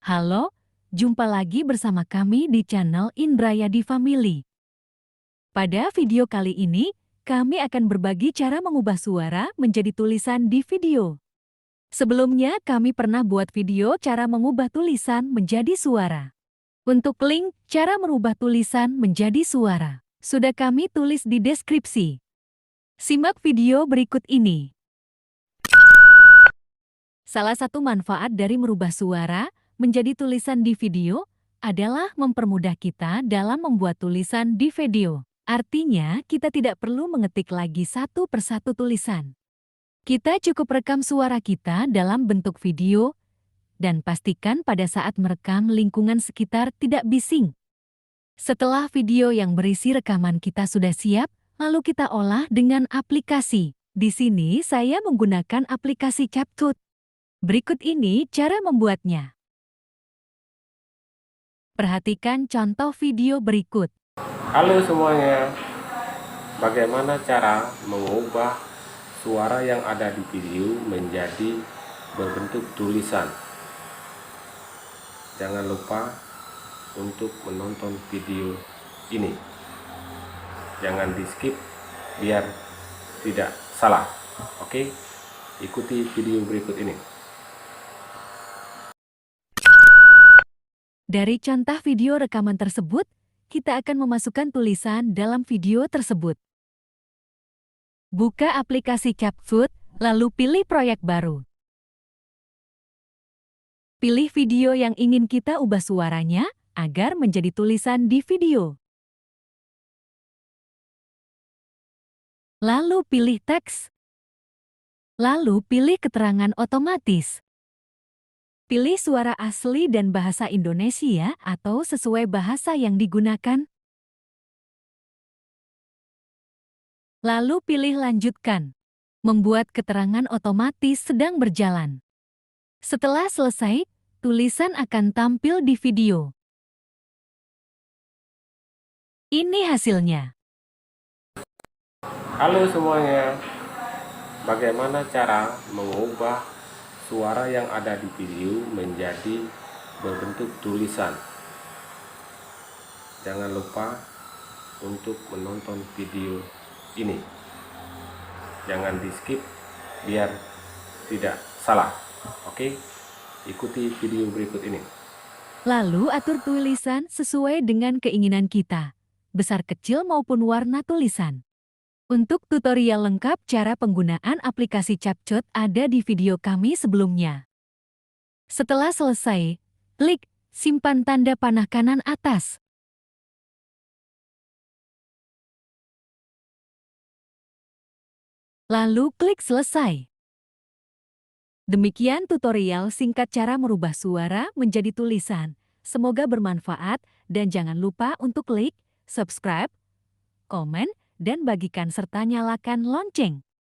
Halo, jumpa lagi bersama kami di channel Indrayadi Family. Pada video kali ini, kami akan berbagi cara mengubah suara menjadi tulisan di video. Sebelumnya, kami pernah buat video cara mengubah tulisan menjadi suara. Untuk link cara merubah tulisan menjadi suara, sudah kami tulis di deskripsi. Simak video berikut ini. Salah satu manfaat dari merubah suara menjadi tulisan di video adalah mempermudah kita dalam membuat tulisan di video. Artinya, kita tidak perlu mengetik lagi satu persatu tulisan. Kita cukup rekam suara kita dalam bentuk video dan pastikan pada saat merekam lingkungan sekitar tidak bising. Setelah video yang berisi rekaman kita sudah siap, lalu kita olah dengan aplikasi. Di sini saya menggunakan aplikasi CapCut. Berikut ini cara membuatnya. Perhatikan contoh video berikut. Halo semuanya, bagaimana cara mengubah suara yang ada di video menjadi berbentuk tulisan? Jangan lupa untuk menonton video ini. Jangan di skip biar tidak salah. Oke, ikuti video berikut ini. Dari contoh video rekaman tersebut, kita akan memasukkan tulisan dalam video tersebut. Buka aplikasi CapCut, lalu pilih proyek baru. Pilih video yang ingin kita ubah suaranya agar menjadi tulisan di video. Lalu pilih teks. Lalu pilih keterangan otomatis. Pilih suara asli dan bahasa Indonesia atau sesuai bahasa yang digunakan. Lalu pilih lanjutkan. Membuat keterangan otomatis sedang berjalan. Setelah selesai, tulisan akan tampil di video. Ini hasilnya. Halo semuanya, bagaimana cara mengubah suara yang ada di video menjadi berbentuk tulisan? Jangan lupa untuk menonton video ini. Jangan di skip biar tidak salah. Oke, ikuti video berikut ini. Lalu atur tulisan sesuai dengan keinginan kita, besar kecil maupun warna tulisan. Untuk tutorial lengkap cara penggunaan aplikasi CapCut ada di video kami sebelumnya. Setelah selesai, klik simpan tanda panah kanan atas. Lalu klik selesai. Demikian tutorial singkat cara merubah suara menjadi tulisan. Semoga bermanfaat dan jangan lupa untuk like, subscribe, komen, dan bagikan serta nyalakan lonceng.